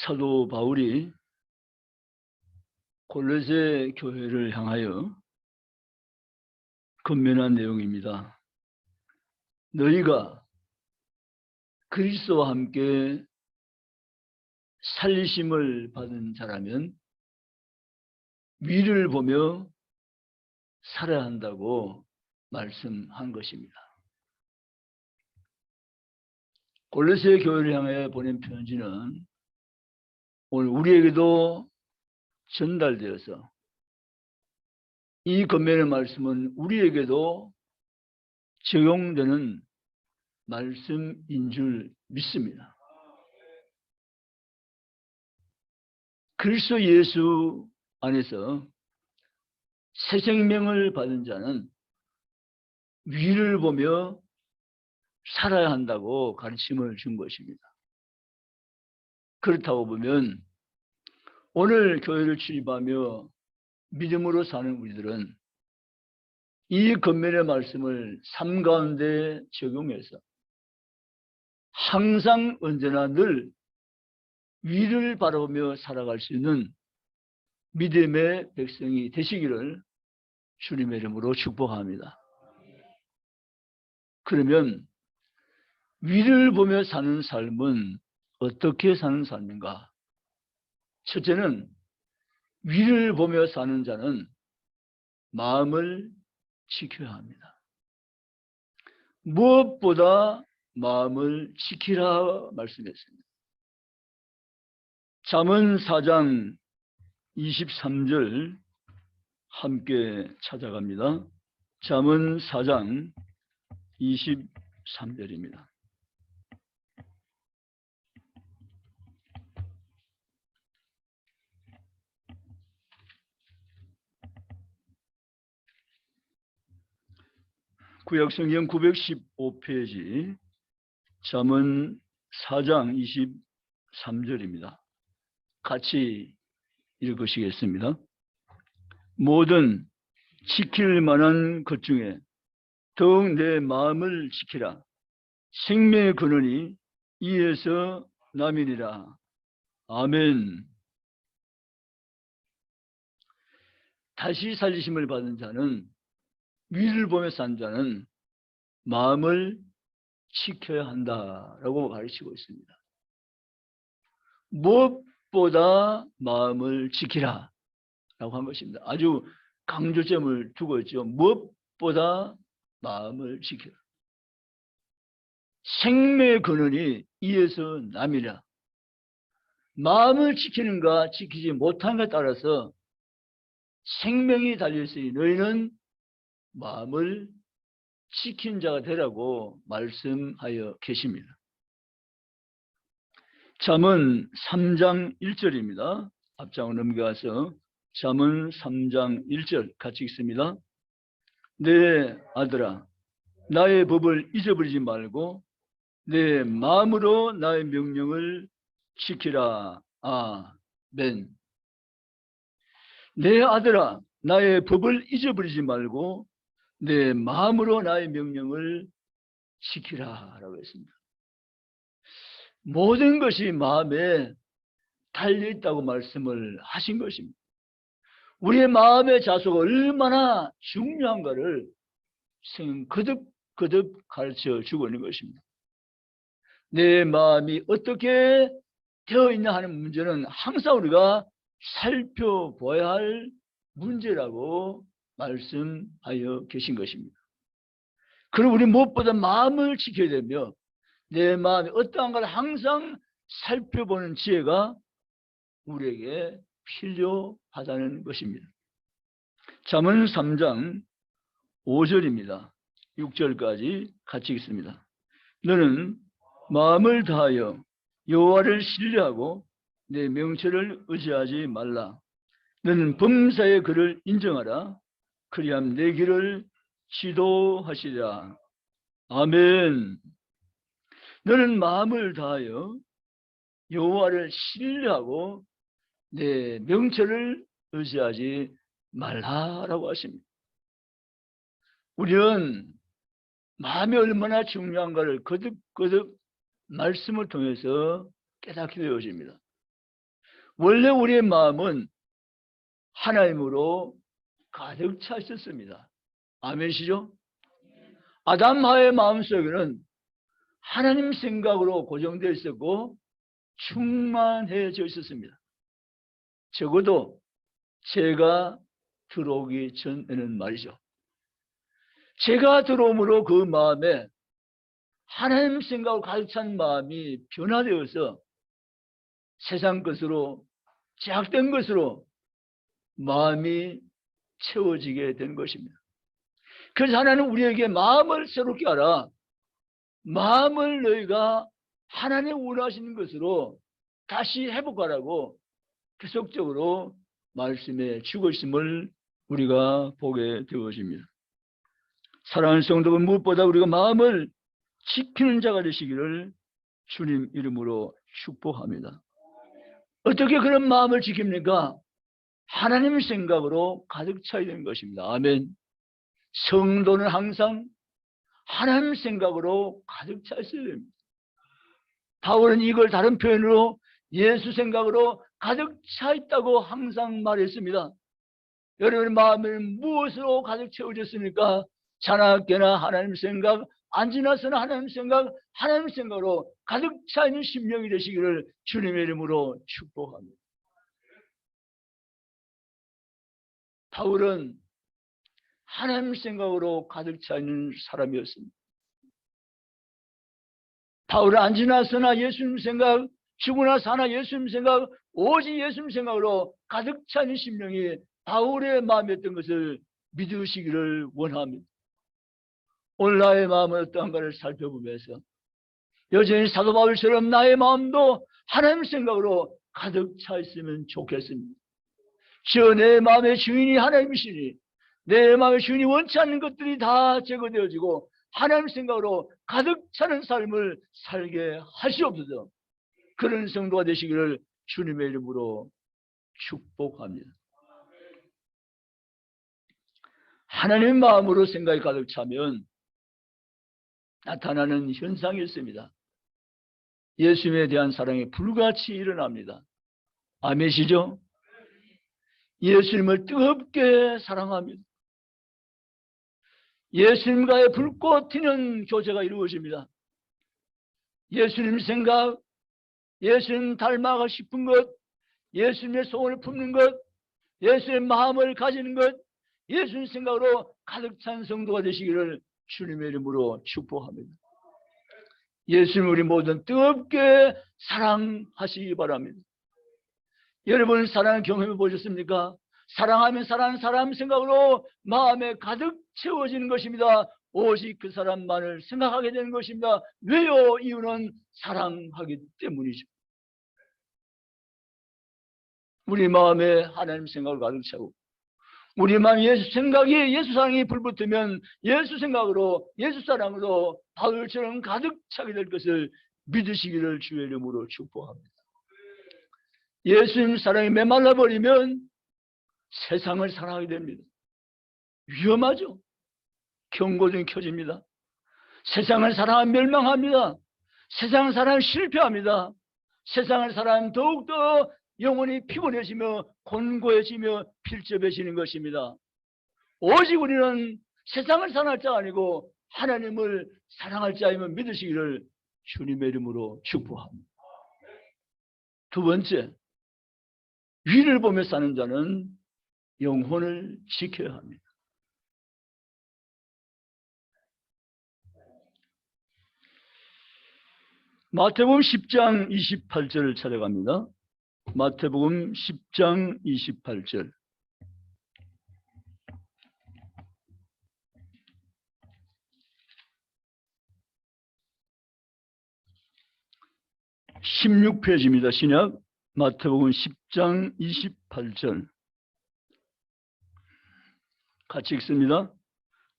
사도 바울이 골로새 교회를 향하여 권면한 내용입니다. 너희가 그리스도와 함께 살리심을 받은 자라면 위를 보며 살아야 한다고 말씀한 것입니다. 골로새 교회를 향해 보낸 편지는 오늘 우리에게도 전달되어서 이 권면의 말씀은 우리에게도 적용되는 말씀인 줄 믿습니다. 그리스도 예수 안에서 새 생명을 받은 자는 위를 보며 살아야 한다고 가르침을 준 것입니다. 그렇다고 보면 오늘 교회를 출입하며 믿음으로 사는 우리들은 이 권면의 말씀을 삶 가운데 적용해서 항상 언제나 늘 위를 바라보며 살아갈 수 있는 믿음의 백성이 되시기를 주님의 이름으로 축복합니다. 그러면 위를 보며 사는 삶은 어떻게 사는 삶인가? 첫째는 위를 보며 사는 자는 마음을 지켜야 합니다. 무엇보다 마음을 지키라 말씀했습니다. 잠언 4장 23절 함께 찾아갑니다. 잠언 4장 23절입니다. 구약성경 915페이지 잠언 4장 23절입니다. 같이 읽으시겠습니다. 모든 지킬 만한 것 중에 더욱 내 마음을 지키라. 생명의 근원이 이에서 남이니라. 아멘. 다시 살리심을 받은 자는, 위를 보며 산 자는 마음을 지켜야 한다라고 가르치고 있습니다. 무엇보다 마음을 지키라 라고 한 것입니다. 아주 강조점을 두고 있죠. 무엇보다 마음을 지키라. 생명의 근원이 이에서 남이라. 마음을 지키는가 지키지 못한 것에 따라서 생명이 달려있으니 너희는 마음을 지킨 자가 되라고 말씀하여 계십니다. 잠언 3장 1절입니다. 앞장을 넘겨가서 잠언 3장 1절 같이 읽습니다. 내 아들아, 나의 법을 잊어버리지 말고 내 마음으로 나의 명령을 지키라. 아멘. 내 아들아, 나의 법을 잊어버리지 말고 내 마음으로 나의 명령을 지키라 라고 했습니다. 모든 것이 마음에 달려있다고 말씀을 하신 것입니다. 우리의 마음의 자세가 얼마나 중요한가를 거듭 가르쳐 주고 있는 것입니다. 내 마음이 어떻게 되어 있냐 하는 문제는 항상 우리가 살펴봐야 할 문제라고 말씀하여 계신 것입니다. 그럼 우리 무엇보다 마음을 지켜야 되며 내 마음이 어떠한가를 항상 살펴보는 지혜가 우리에게 필요하다는 것입니다. 잠언 3장 5절입니다. 6절까지 같이 읽습니다. 너는 마음을 다하여 여호와를 신뢰하고 내 명철을 의지하지 말라. 너는 범사의 그를 인정하라. 그리함 내 길을 지도하시리라. 아멘. 너는 마음을 다하여 여호와를 신뢰하고 내 명철을 의지하지 말라라고 하십니다. 우리는 마음이 얼마나 중요한가를 거듭 말씀을 통해서 깨닫게 되어집니다. 원래 우리의 마음은 하나님으로 가득 차 있었습니다. 아멘이시죠? 아담 하의 마음속에는 하나님 생각으로 고정되어 있었고 충만해져 있었습니다. 적어도 죄가 들어오기 전에는 말이죠. 죄가 들어옴으로 그 마음에 하나님 생각으로 가득 찬 마음이 변화되어서 세상 것으로, 제약된 것으로 마음이 채워지게 된 것입니다. 그래서 하나님은 우리에게 마음을 새롭게 하라. 마음을 너희가 하나님 원하시는 것으로 다시 회복하라고 계속적으로 말씀해 주고 있음을 우리가 보게 되어집니다. 사랑하는 성도분, 무엇보다 우리가 마음을 지키는 자가 되시기를 주님 이름으로 축복합니다. 어떻게 그런 마음을 지킵니까? 하나님 생각으로 가득 차야 되는 것입니다. 아멘. 성도는 항상 하나님 생각으로 가득 차 있어야 됩니다. 바울은 이걸 다른 표현으로 예수 생각으로 가득 차 있다고 항상 말했습니다. 여러분의 마음은 무엇으로 가득 채워졌습니까? 자나깨나 하나님 생각, 안 지나서나 하나님 생각, 하나님 생각으로 가득 차 있는 심령이 되시기를 주님의 이름으로 축복합니다. 바울은 하나님 생각으로 가득 차 있는 사람이었습니다. 바울은 안 지나서나 예수님 생각, 죽으나 사나 예수님 생각, 오직 예수님 생각으로 가득 차 있는 심령이 바울의 마음이었던 것을 믿으시기를 원합니다. 오늘 나의 마음은 어떠한가를 살펴보면서 여전히 사도 바울처럼 나의 마음도 하나님 생각으로 가득 차 있으면 좋겠습니다. 내 마음의 주인이 하나님이시니 내 마음의 주인이 원치 않는 것들이 다 제거되어지고 하나님 생각으로 가득 차는 삶을 살게 하시옵소서. 그런 성도가 되시기를 주님의 이름으로 축복합니다. 하나님의 마음으로 생각이 가득 차면 나타나는 현상이 있습니다. 예수님에 대한 사랑이 불같이 일어납니다. 아멘이시죠? 예수님을 뜨겁게 사랑합니다. 예수님과의 불꽃 튀는 교제가 이루어집니다. 예수님 생각, 예수님 닮아가고 싶은 것, 예수님의 소원을 품는 것, 예수님의 마음을 가지는 것, 예수님 생각으로 가득 찬 성도가 되시기를 주님의 이름으로 축복합니다. 예수님 우리 모든 뜨겁게 사랑하시기 바랍니다. 여러분 사랑을 경험해 보셨습니까? 사랑하면 사랑하는 사람 생각으로 마음에 가득 채워지는 것입니다. 오직 그 사람만을 생각하게 되는 것입니다. 왜요? 이유는 사랑하기 때문이죠. 우리 마음에 하나님 생각을 가득 채우고 우리 마음에 예수 생각이, 예수 사랑이 불붙으면 예수 생각으로, 예수 사랑으로 바울처럼 가득 차게 될 것을 믿으시기를 주의 이름으로 축복합니다. 예수님 사랑이 메말라 버리면 세상을 사랑하게 됩니다. 위험하죠. 경고등이 켜집니다. 세상을 사랑하면 멸망합니다. 세상을 사랑하면 실패합니다. 세상을 사랑하면 더욱더 영혼이 피곤해지며 곤고해지며 필접해지는 것입니다. 오직 우리는 세상을 사랑할 자가 아니고 하나님을 사랑할 자임을 믿으시기를 주님의 이름으로 축복합니다. 두 번째, 위를 보며 사는 자는 영혼을 지켜야 합니다. 마태복음 10장 28절을 찾아갑니다. 마태복음 10장 28절. (16페이지입니다) 신약 마태복음 10장 28절 같이 읽습니다.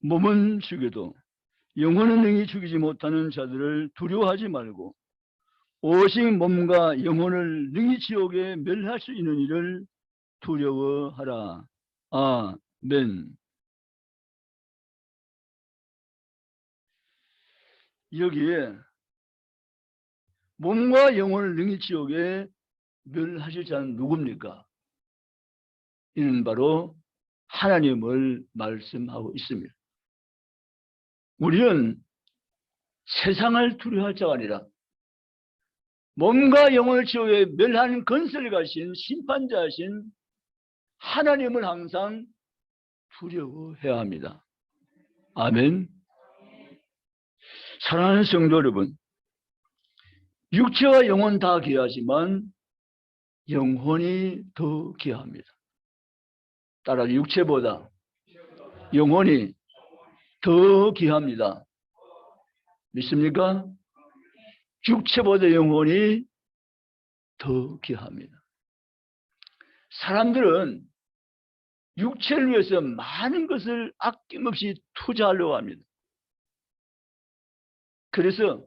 몸은 죽여도 영혼은 능히 죽이지 못하는 자들을 두려워하지 말고 오직 몸과 영혼을 능히 지옥에 멸할 수 있는 일을 두려워하라. 아멘. 여기에 몸과 영혼을 능히 지옥에 멸하실 자는 누굽니까? 이는 바로 하나님을 말씀하고 있습니다. 우리는 세상을 두려워할 자가 아니라 몸과 영혼을 지옥에 멸하는 건설을 가신 심판자이신 하나님을 항상 두려워해야 합니다. 아멘. 사랑하는 성도 여러분, 육체와 영혼 다 귀하지만 영혼이 더 귀합니다. 따라서 육체보다 영혼이 더 귀합니다. 믿습니까? 육체보다 영혼이 더 귀합니다. 사람들은 육체를 위해서 많은 것을 아낌없이 투자하려고 합니다. 그래서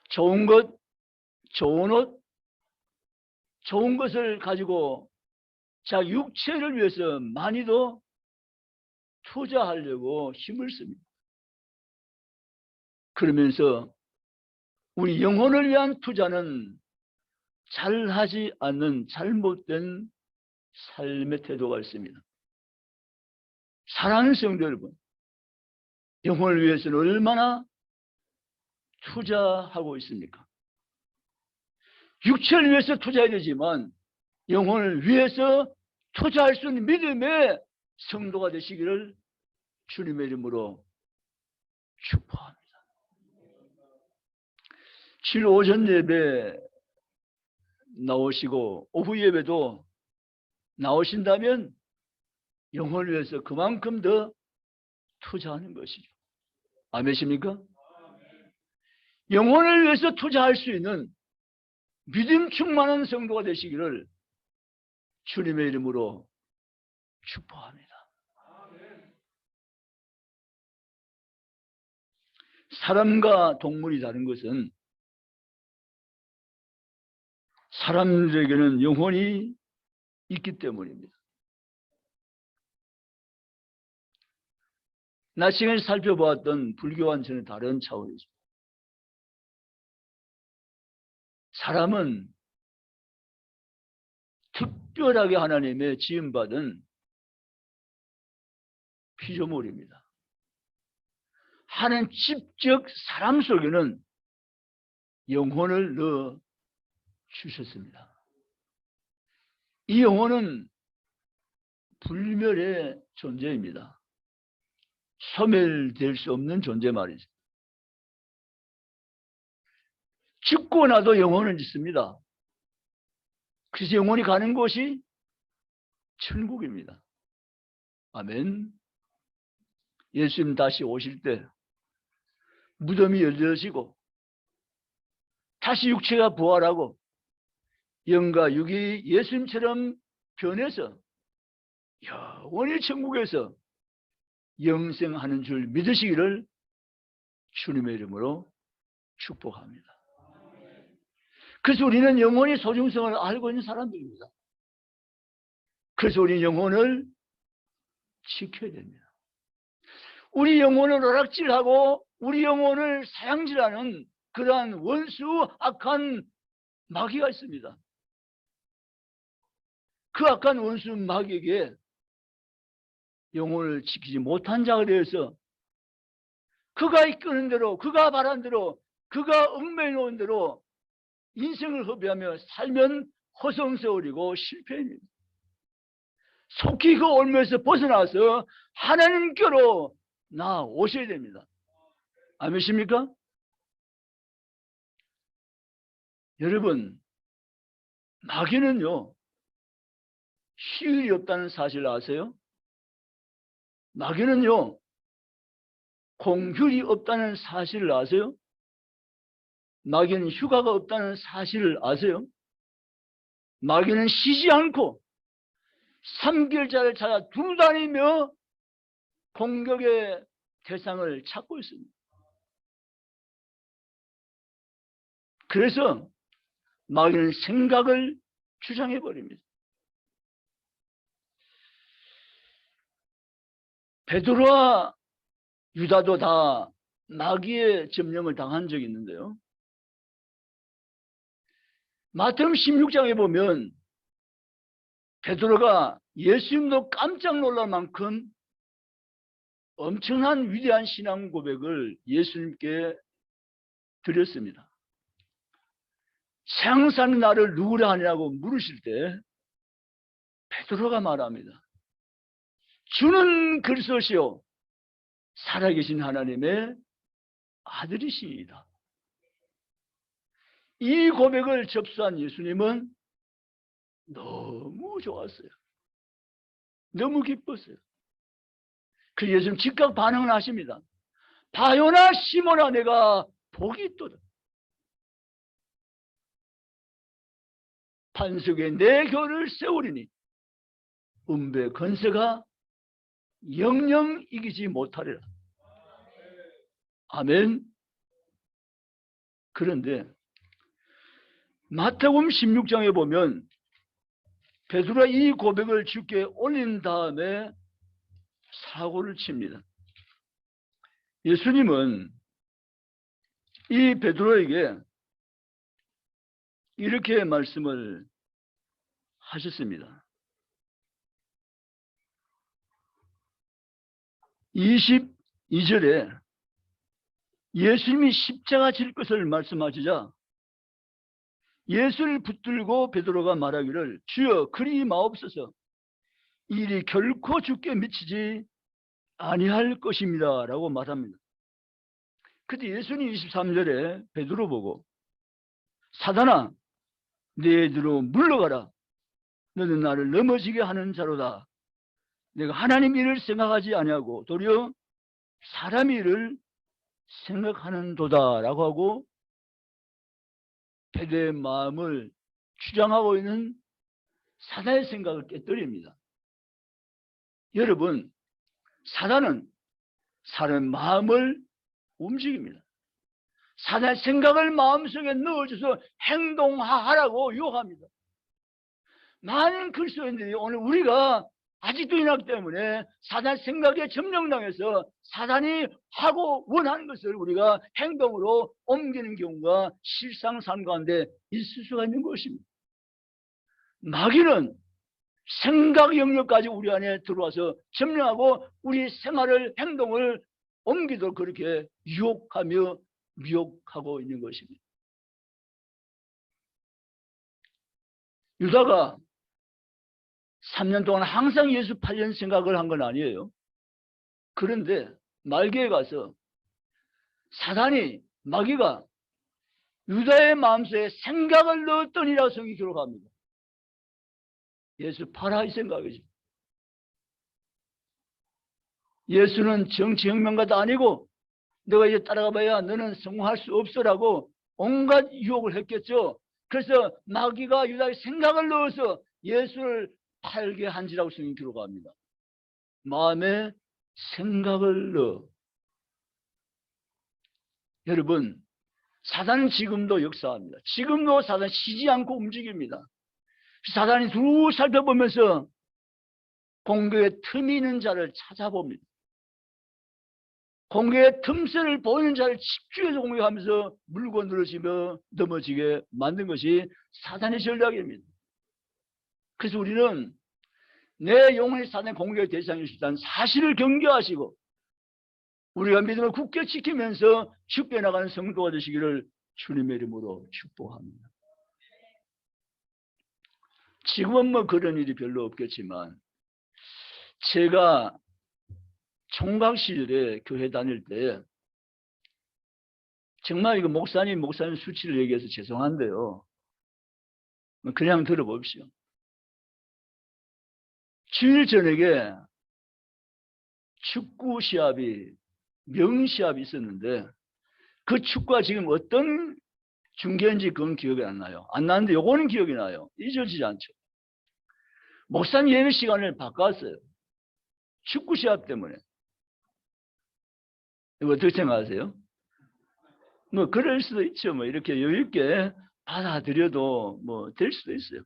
좋은 것, 좋은 옷, 좋은 것을 가지고 자 육체를 위해서 많이도 투자하려고 힘을 씁니다. 그러면서 우리 영혼을 위한 투자는 잘하지 않는 잘못된 삶의 태도가 있습니다. 사랑하는 성도 여러분, 영혼을 위해서는 얼마나 투자하고 있습니까? 육체를 위해서 투자해야 되지만 영혼을 위해서 투자할 수 있는 믿음의 성도가 되시기를 주님의 이름으로 축복합니다. 7 오전 예배 나오시고 오후 예배도 나오신다면 영혼을 위해서 그만큼 더 투자하는 것이죠. 아멘입니까? 영혼을 위해서 투자할 수 있는 믿음 충만한 성도가 되시기를 주님의 이름으로 축복합니다. 사람과 동물이 다른 것은 사람들에게는 영혼이 있기 때문입니다. 나중에 살펴보았던 불교와는 전혀 다른 차원이죠. 사람은 특별하게 하나님의 지음받은 피조물입니다. 하나님 직접 사람 속에는 영혼을 넣어 주셨습니다. 이 영혼은 불멸의 존재입니다. 소멸될 수 없는 존재 말이죠. 죽고 나도 영혼은 있습니다. 그래서 영혼이 가는 곳이 천국입니다. 아멘. 예수님 다시 오실 때 무덤이 열려지고 다시 육체가 부활하고 영과 육이 예수님처럼 변해서 영원히 천국에서 영생하는 줄 믿으시기를 주님의 이름으로 축복합니다. 그래서 우리는 영혼의 소중성을 알고 있는 사람들입니다. 그래서 우리 영혼을 지켜야 됩니다. 우리 영혼을 오락질하고 우리 영혼을 사양질하는 그러한 원수 악한 마귀가 있습니다. 그 악한 원수 마귀에게 영혼을 지키지 못한 자에 대해서 그가 이끄는 대로, 그가 바란 대로, 그가 얽매여 놓은 대로 인생을 허비하며 살면 허송세월이고 실패입니다. 속히 그 올무에서 벗어나서 하나님께로 나오셔야 됩니다. 아멘이십니까? 여러분, 마귀는요, 휴일이 없다는 사실 아세요? 마귀는요, 공휴일이 없다는 사실을 아세요? 마귀는 휴가가 없다는 사실을 아세요? 마귀는 쉬지 않고 3개월짜리를 찾아 두루다니며 공격의 대상을 찾고 있습니다. 그래서 마귀는 생각을 주장해버립니다. 베드로와 유다도 다 마귀의 점령을 당한 적이 있는데요. 마태복음 16장에 보면 베드로가 예수님도 깜짝 놀랄 만큼 엄청난 위대한 신앙 고백을 예수님께 드렸습니다. 세상 사는 나를 누구라 하냐고 물으실 때 베드로가 말합니다. 주는 그리스도시요 살아계신 하나님의 아들이시이다. 이 고백을 접수한 예수님은 너무 좋았어요. 너무 기뻤어요. 그 예수님 즉각 반응을 하십니다. 바요나 시몬아 내가 복이 있도다. 반석에 내 교를 세우리니 은배 건세가 영영 이기지 못하리라. 아멘. 그런데 마태복음 16장에 보면 베드로가 이 고백을 주께 올린 다음에 사고를 칩니다. 예수님은 이 베드로에게 이렇게 말씀을 하셨습니다. 22절에 예수님이 십자가 질 것을 말씀하시자 예수를 붙들고 베드로가 말하기를 주여 그리 마옵소서 일이 결코 주께 미치지 아니할 것입니다 라고 말합니다. 그때 예수님 23절에 베드로 보고 사단아 내 뒤로 물러가라 너는 나를 넘어지게 하는 자로다. 내가 하나님 일을 생각하지 아니하고 도리어 사람 일을 생각하는 도다 라고 하고 베드로의 마음을 주장하고 있는 사단의 생각을 깨뜨립니다. 여러분 사단은 사람의 마음을 움직입니다. 사단의 생각을 마음속에 넣어줘서 행동하라고 유혹합니다. 많은 그리스도인들이 오늘 우리가 아직도 인하기 때문에 사단 생각에 점령당해서 사단이 하고 원하는 것을 우리가 행동으로 옮기는 경우가 실상 삶 가운데 있을 수가 있는 것입니다. 마귀는 생각 영역까지 우리 안에 들어와서 점령하고 우리 생활을 행동을 옮기도록 그렇게 유혹하며 미혹하고 있는 것입니다. 유다가 3년 동안 항상 예수 팔려는 생각을 한 건 아니에요. 그런데 말기에 가서 사단이 마귀가 유다의 마음속에 생각을 넣었더니라고 성경이 기록합니다. 예수 팔아 이 생각이죠. 예수는 정치혁명가도 아니고 너가 이제 따라가 봐야 너는 성공할 수 없어라고 온갖 유혹을 했겠죠. 그래서 마귀가 유다의 생각을 넣어서 예수를 팔게 한지라고 성경이 기록합니다. 마음에 생각을 넣어. 여러분 사단은 지금도 역사합니다. 지금도 사단은 쉬지 않고 움직입니다. 사단이 두루 살펴보면서 공격에 틈이 있는 자를 찾아봅니다. 공격에 틈새를 보이는 자를 집중해서 공격하면서 물고 늘어지며 넘어지게 만든 것이 사단의 전략입니다. 그래서 우리는 내 영혼이 사단의 공격의 대상일 수 있다는 사실을 경계하시고 우리가 믿음을 굳게 지키면서 죽게 나가는 성도가 되시기를 주님의 이름으로 축복합니다. 지금은 뭐 그런 일이 별로 없겠지만 제가 총각 시절에 교회 다닐 때 정말 이거 목사님 수치를 얘기해서 죄송한데요. 그냥 들어봅시오. 주일 저녁에 축구 시합이 명시합이 있었는데 그 축구가 지금 어떤 중계인지 그건 기억이 안 나요. 안 나는데 요거는 기억이 나요. 잊어지지 않죠. 목사님 예배 시간을 바꿨어요. 축구 시합 때문에. 이거 어떻게 생각하세요? 뭐 그럴 수도 있죠. 뭐 이렇게 여유 있게 받아들여도 뭐 될 수도 있어요.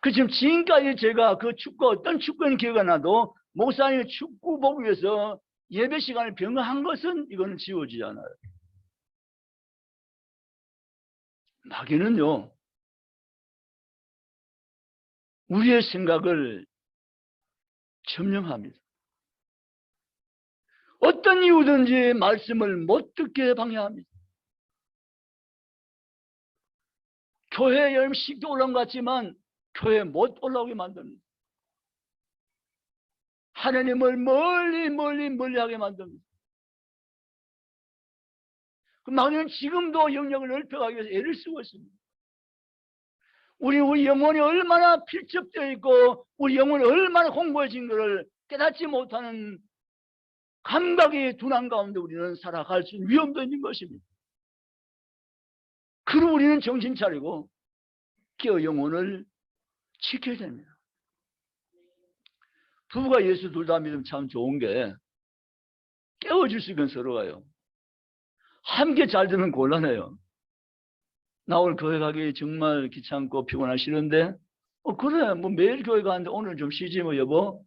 그 지금 지금까지 제가 그 축구 어떤 축구는 기억이 안 나도 목사님이 축구 보기 위해서 예배 시간을 변경한 것은 이거는 지워지지 않아요. 마귀는요, 우리의 생각을 점령합니다. 어떤 이유든지 말씀을 못 듣게 방해합니다. 교회에 열심히 쉽게 올라온 것 같지만 교회에 못 올라오게 만듭니다. 하나님을 멀리 하게 만듭니다. 그 마귀는 지금도 영역을 넓혀가기 위해서 애를 쓰고 있습니다. 우리 영혼이 얼마나 필적되어 있고 우리 영혼이 얼마나 공고해진 것을 깨닫지 못하는 감각의 둔한 가운데 우리는 살아갈 수 있는 위험도 있는 것입니다. 그리고 우리는 정신 차리고 깨어 영혼을 지켜야 됩니다. 부부가 예수 둘 다 믿으면 참 좋은 게 깨워줄 수 있는 서로가요. 함께 잘 되면 곤란해요. 나 오늘 교회 가기 정말 귀찮고 피곤하시는데 그래 뭐 매일 교회 가는데 오늘 좀 쉬지 뭐 여보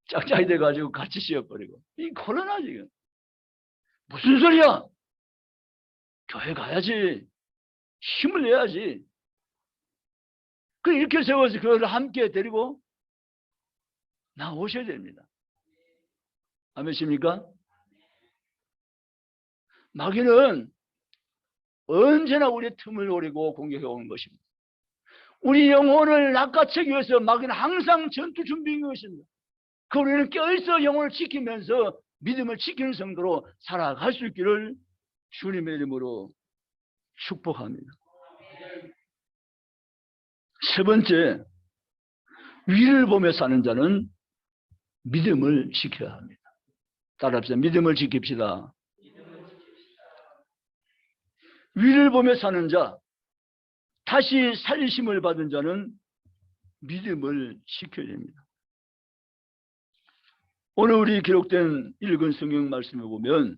짝짝이 돼가지고 같이 쉬어버리고 이 곤란하지. 무슨 소리야? 교회 가야지. 힘을 내야지. 그 이렇게 세워서 그거를 함께 데리고 나오셔야 됩니다. 아멘십니까? 마귀는 언제나 우리의 틈을 노리고 공격해 오는 것입니다. 우리 영혼을 낚아채기 위해서 마귀는 항상 전투 준비인 것입니다. 그 우리는 껴있어 영혼을 지키면서 믿음을 지키는 성도로 살아갈 수 있기를 주님의 이름으로 축복합니다. 세 번째, 위를 보며 사는 자는 믿음을 지켜야 합니다. 따라합시다. 믿음을 지킵시다. 위를 보며 사는 자, 다시 살리심을 받은 자는 믿음을 지켜야 됩니다. 오늘 우리 기록된 읽은 성경 말씀에 보면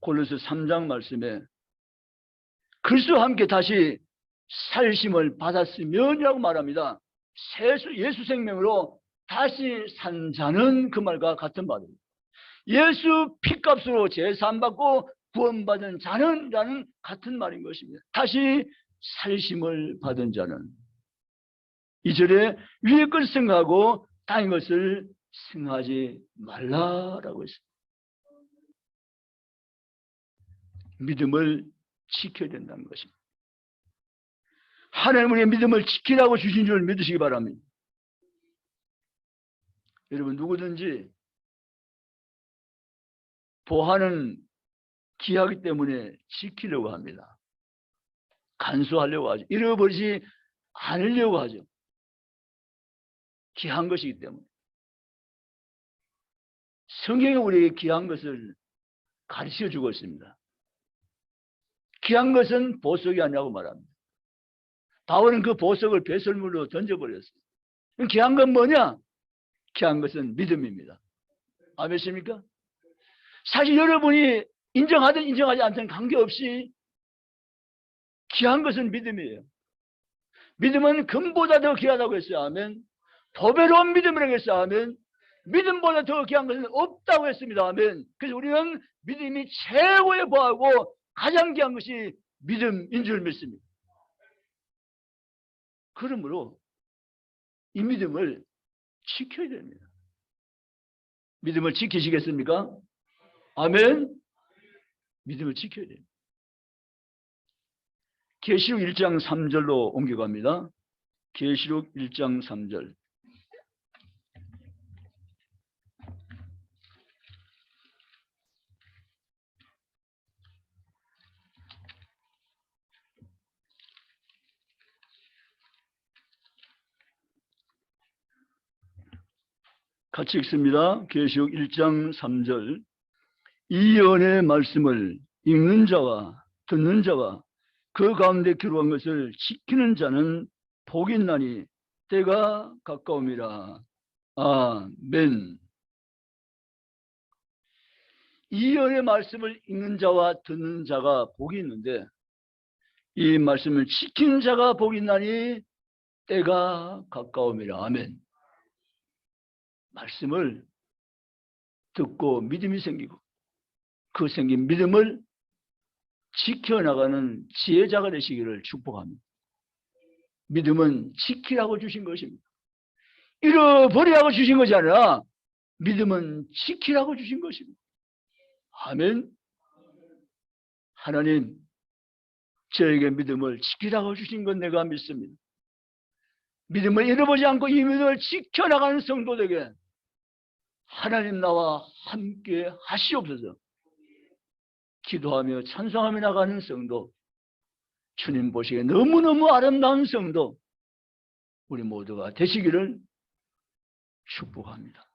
골로새 3장 말씀에 그리스도와 함께 다시 살리심을 받았으면이라고 말합니다. 예수 생명으로 다시 산 자는 그 말과 같은 말입니다. 예수 피값으로 제사함받고 구원받은 자는 라는 같은 말인 것입니다. 다시 살리심을 받은 자는 2절에 위의 것을 생각하고 땅의 것을 생각하지 말라라고 했습니다. 믿음을 지켜야 된다는 것입니다. 하나님 우리의 믿음을 지키라고 주신 줄 믿으시기 바랍니다. 여러분 누구든지 보화는 귀하기 때문에 지키려고 합니다. 간수하려고 하죠. 잃어버리지 않으려고 하죠. 귀한 것이기 때문에. 성경이 우리에게 귀한 것을 가르쳐주고 있습니다. 귀한 것은 보석이 아니라고 말합니다. 바울은 그 보석을 배설물로 던져버렸어요. 귀한 건 뭐냐? 귀한 것은 믿음입니다. 아멘입니까? 사실 여러분이 인정하든 인정하지 않든 관계없이 귀한 것은 믿음이에요. 믿음은 금보다 더 귀하다고 했어요. 아멘. 보배로운 믿음이라고 했어요. 아멘. 믿음보다 더 귀한 것은 없다고 했습니다. 아멘. 그래서 우리는 믿음이 최고의 보하고 가장 귀한 것이 믿음인 줄 믿습니다. 그러므로 이 믿음을 지켜야 됩니다. 믿음을 지키시겠습니까? 아멘. 믿음을 지켜야 됩니다. 계시록 1장 3절로 옮겨갑니다. 계시록 1장 3절. 같이 읽습니다. 계시록 1장 3절. 이 예언의 말씀을 읽는 자와 듣는 자와 그 가운데 기록한 것을 지키는 자는 복이 있나니 때가 가까움이라. 아멘. 이 예언의 말씀을 읽는 자와 듣는 자가 복이 있는데 이 말씀을 지키는 자가 복이 있나니 때가 가까움이라. 아멘. 말씀을 듣고 믿음이 생기고 그 생긴 믿음을 지켜나가는 지혜자가 되시기를 축복합니다. 믿음은 지키라고 주신 것입니다. 잃어버리라고 주신 것이 아니라 믿음은 지키라고 주신 것입니다. 아멘. 하나님, 저에게 믿음을 지키라고 주신 건 내가 믿습니다. 믿음을 잃어버리지 않고 이 믿음을 지켜나가는 성도들에게 하나님 나와 함께 하시옵소서. 기도하며 찬송하며 나가는 성도, 주님 보시기에 너무너무 아름다운 성도, 우리 모두가 되시기를 축복합니다.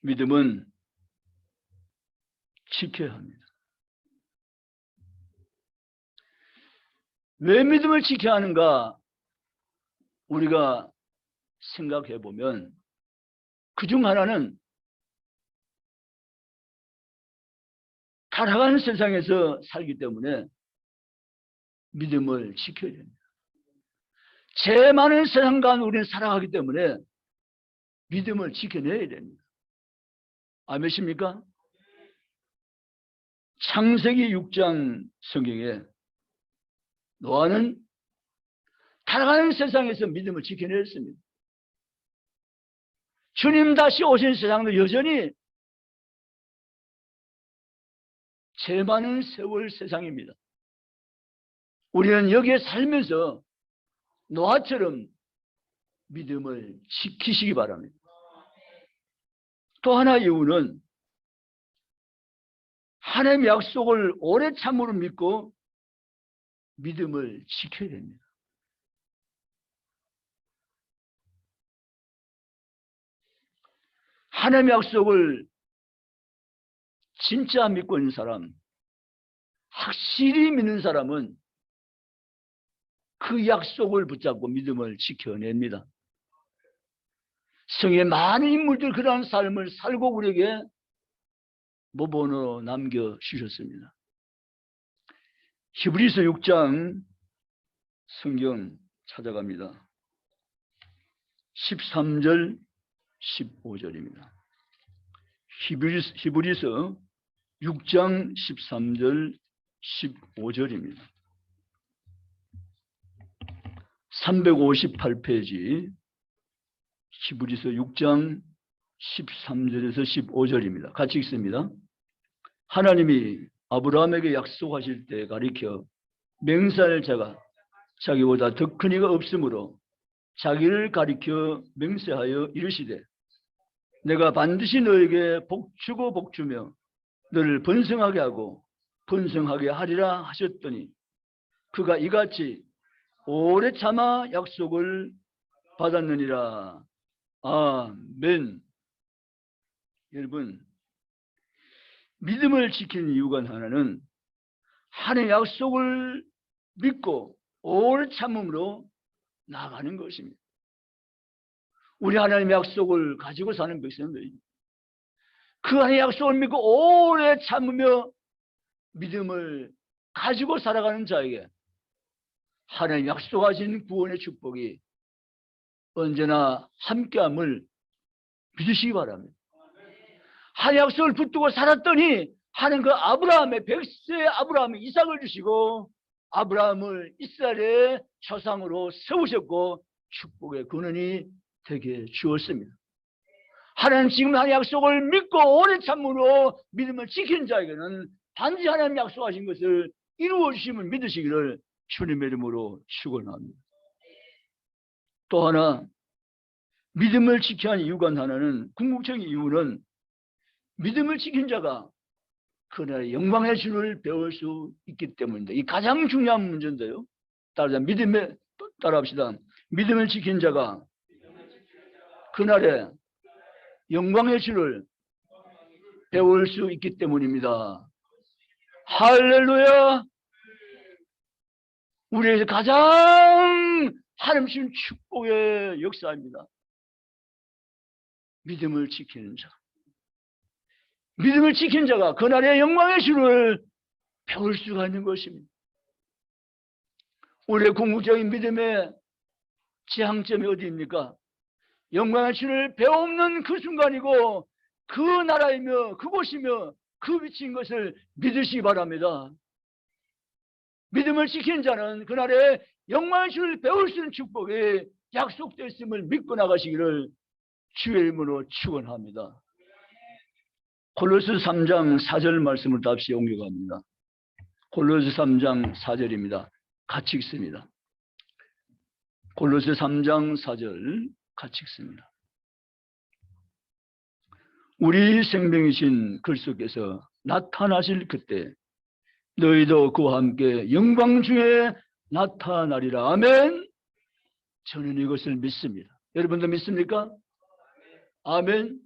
믿음은 지켜야 합니다. 왜 믿음을 지켜야 하는가? 우리가 생각해 보면 그중 하나는 타락한 세상에서 살기 때문에 믿음을 지켜야 됩니다. 죄 많은 세상 가운데 우리는 살아가기 때문에 믿음을 지켜내야 됩니다. 아멘입니까? 창세기 6장 성경에 노아는 타락한 세상에서 믿음을 지켜냈습니다. 주님 다시 오신 세상도 여전히 죄 많은 세월 세상입니다. 우리는 여기에 살면서 노아처럼 믿음을 지키시기 바랍니다. 또 하나 이유는 하나님의 약속을 오래 참으로 믿고 믿음을 지켜야 됩니다. 하나님의 약속을 진짜 믿고 있는 사람, 확실히 믿는 사람은 그 약속을 붙잡고 믿음을 지켜냅니다. 성경에 많은 인물들 그러한 삶을 살고 우리에게 모본으로 남겨주셨습니다. 히브리서 6장 성경 찾아갑니다. 13절 15절입니다. 히브리서 6장 13절 15절입니다. 358페이지 히브리서 6장 13절에서 15절입니다. 같이 읽습니다. 하나님이 아브라함에게 약속하실 때 가리켜 맹세할 자가 자기보다 더 큰 이가 없으므로 자기를 가리켜 맹세하여 이르시되 내가 반드시 너에게 복주고 복주며 너를 번성하게 하고 번성하게 하리라 하셨더니 그가 이같이 오래 참아 약속을 받았느니라. 아멘. 여러분, 믿음을 지키는 이유가 하나는 하나님의 약속을 믿고 오래 참음으로 나아가는 것입니다. 우리 하나님의 약속을 가지고 사는 백성들이 그 하나님의 약속을 믿고 오래 참으며 믿음을 가지고 살아가는 자에게 하나님 약속하신 구원의 축복이 언제나 함께함을 믿으시기 바랍니다. 하나님 약속을 붙들고 살았더니 하나님 그 아브라함의 백세 아브라함의 이삭을 주시고 아브라함을 이스라엘의 조상으로 세우셨고 축복의 근원이 되게 주었습니다. 하나님 지금 하나님 약속을 믿고 오래 참으로 믿음을 지키는 자에게는 반드시 하나님 약속하신 것을 이루어 주심을 믿으시기를 주님의 이름으로 축원합니다. 또 하나 믿음을 지켜야 하는 이유가 하나는 궁극적인 이유는 믿음을 지킨 자가 그날의 영광의 주를 배울 수 있기 때문입니다. 이 가장 중요한 문제인데요. 따라합시다. 믿음을 지킨 자가 그날의 영광의 주를 배울 수 있기 때문입니다. 할렐루야. 우리에게 가장 하나님 축복의 역사입니다. 믿음을 지키는 자. 믿음을 지킨 자가 그날의 영광의 주를 배울 수가 있는 것입니다. 우리의 궁극적인 믿음의 지향점이 어디입니까? 영광의 주를 배우는 그 순간이고 그 나라이며 그곳이며 그 위치인 것을 믿으시기 바랍니다. 믿음을 지킨 자는 그날에 영광의 주를 배울 수 있는 축복이 약속되어 있음을 믿고 나가시기를 주의 이름으로 축원합니다. 골로새 3장 4절 말씀을 다시 옮겨갑니다. 골로새 3장 4절입니다. 같이 읽습니다. 골로새 3장 4절 같이 읽습니다. 우리 생명이신 그리스도께서 나타나실 그때 너희도 그와 함께 영광 중에 나타나리라. 아멘. 저는 이것을 믿습니다. 여러분도 믿습니까? 아멘.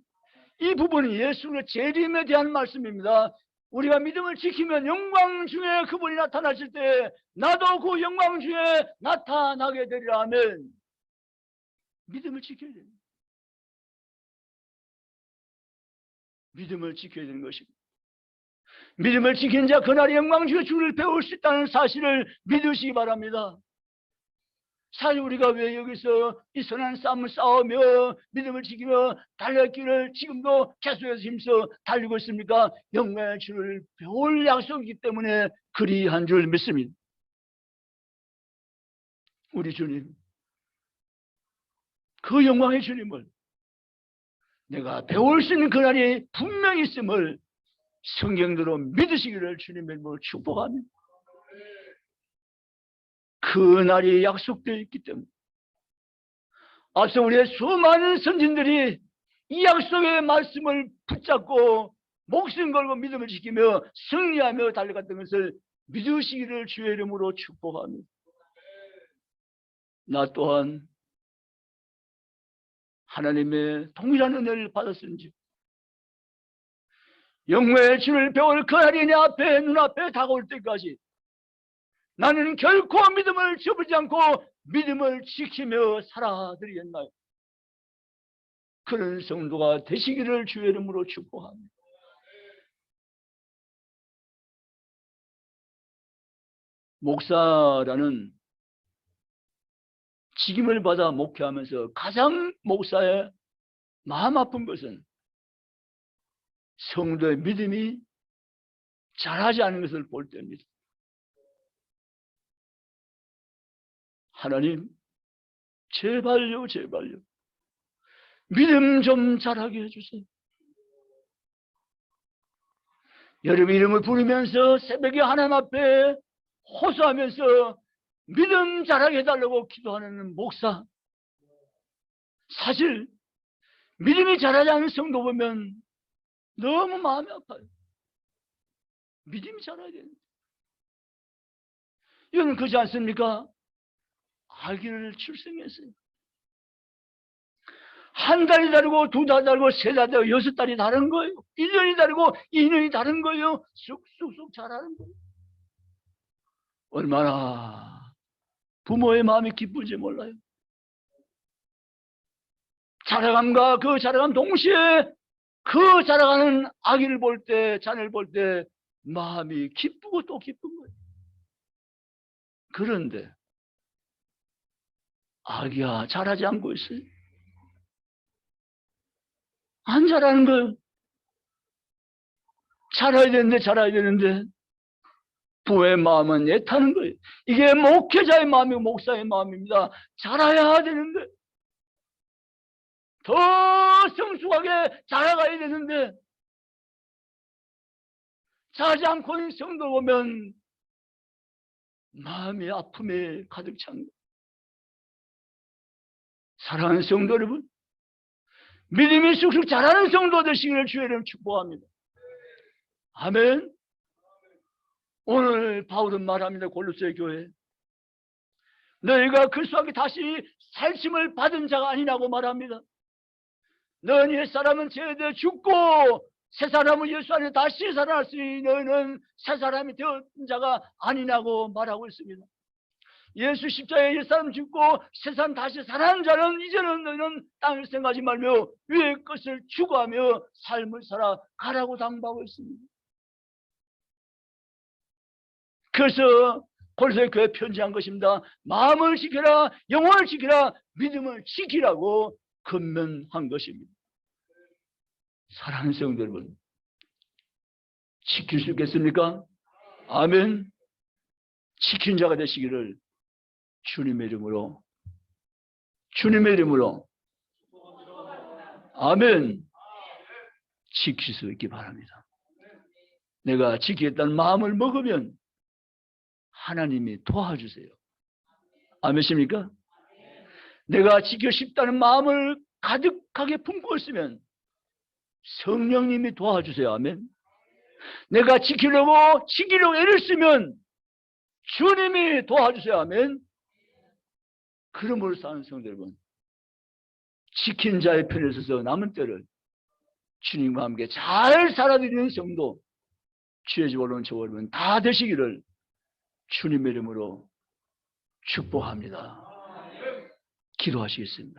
이 부분은 예수의 재림에 대한 말씀입니다. 우리가 믿음을 지키면 영광 중에 그분이 나타나실 때 나도 그 영광 중에 나타나게 되리라. 아멘. 믿음을 지켜야 됩니다. 믿음을 지켜야 되는 것입니다. 믿음을 지킨 자 그날의 영광 중에 주를 배울 수 있다는 사실을 믿으시기 바랍니다. 사실 우리가 왜 여기서 이 선한 싸움을 싸우며 믿음을 지키며 달릴 길을 지금도 계속해서 힘써 달리고 있습니까? 영광의 주를 배울 약속이기 때문에 그리한 줄 믿습니다. 우리 주님, 그 영광의 주님을 내가 배울 수 있는 그날이 분명히 있음을 성경대로 믿으시기를 주님의 이름으로 축복합니다. 그날이 약속되어 있기 때문에 앞서 우리의 수많은 선진들이 이 약속의 말씀을 붙잡고 목숨 걸고 믿음을 지키며 승리하며 달려갔던 것을 믿으시기를 주의 이름으로 축복합니다. 나 또한 하나님의 동일한 은혜를 받았은지 영광의 주를 배울 그날이 내 앞에 눈앞에 다가올 때까지 나는 결코 믿음을 접지 않고 믿음을 지키며 살아드리겠나요? 그런 성도가 되시기를 주의 이름으로 축복합니다. 목사라는 직임을 받아 목회하면서 가장 목사의 마음 아픈 것은 성도의 믿음이 자라지 않은 것을 볼 때입니다. 하나님, 제발요, 제발요. 믿음 좀 자라게 해주세요. 여러분 이름을 부르면서 새벽에 하나님 앞에 호소하면서 믿음 자라게 해달라고 기도하는 목사. 사실 믿음이 자라지 않는 성도 보면 너무 마음이 아파요. 믿음이 자라야 되는데. 이거는 그렇지 않습니까? 아기를 출생했어요. 한 달이 다르고 두 달 다르고 세 달 다르고 6달이 다른 거예요. 1년이 다르고 2년이 다른 거예요. 쑥쑥쑥 자라는 거예요. 얼마나 부모의 마음이 기쁜지 몰라요. 자라감과 그 자라감 동시에 그 자라가는 아기를 볼 때, 자녀를 볼 때 마음이 기쁘고 또 기쁜 거예요. 그런데 아기야 자라지 않고 있어요. 안 자라는 거예요. 자라야 되는데 부의 마음은 애타는 거예요. 이게 목회자의 마음이고 목사의 마음입니다. 자라야 되는데 더 성숙하게 자라가야 되는데 자라지 않고 있는 성도 보면 마음이 아픔에 가득 찬 거예요. 사랑하는 성도 여러분, 믿음이 쑥쑥 자라는 성도 되시기를 주의 이름으로 축복합니다. 아멘. 오늘 바울은 말합니다. 골로새 교회, 너희가 그리스도와 다시 살심을 받은 자가 아니라고 말합니다. 너희 옛사람은 죄에 죽고 새 사람은 예수 안에 다시 살아났으니 너희는 새 사람이 되었던 자가 아니라고 말하고 있습니다. 예수 십자가에 옛사람 죽고 새 사람 다시 살아난 자는 이제는 너희는 땅을 생각하지 말며 위의 것을 추구하며 삶을 살아가라고 당부하고 있습니다. 그래서 골로새 교회에 편지한 것입니다. 마음을 지켜라, 영혼을 지켜라, 믿음을 지키라고 권면한 것입니다. 사랑하는 성도 여러분, 지킬 수 있겠습니까? 아멘. 지킨 자가 되시기를 주님의 이름으로 아멘. 지킬 수 있기 바랍니다. 내가 지키겠다는 마음을 먹으면 하나님이 도와주세요. 아멘입니까? 내가 지키고 싶다는 마음을 가득하게 품고 있으면 성령님이 도와주세요. 아멘. 내가 지키려고 애를 쓰면 주님이 도와주세요. 아멘. 그러므로 사는 성도 여러분, 지킨 자의 편에 서서 남은 때를 주님과 함께 잘 살아드리는 성도, 주의 집 올라온 저 여러분 다 되시기를 주님의 이름으로 축복합니다. 기도하시겠습니다.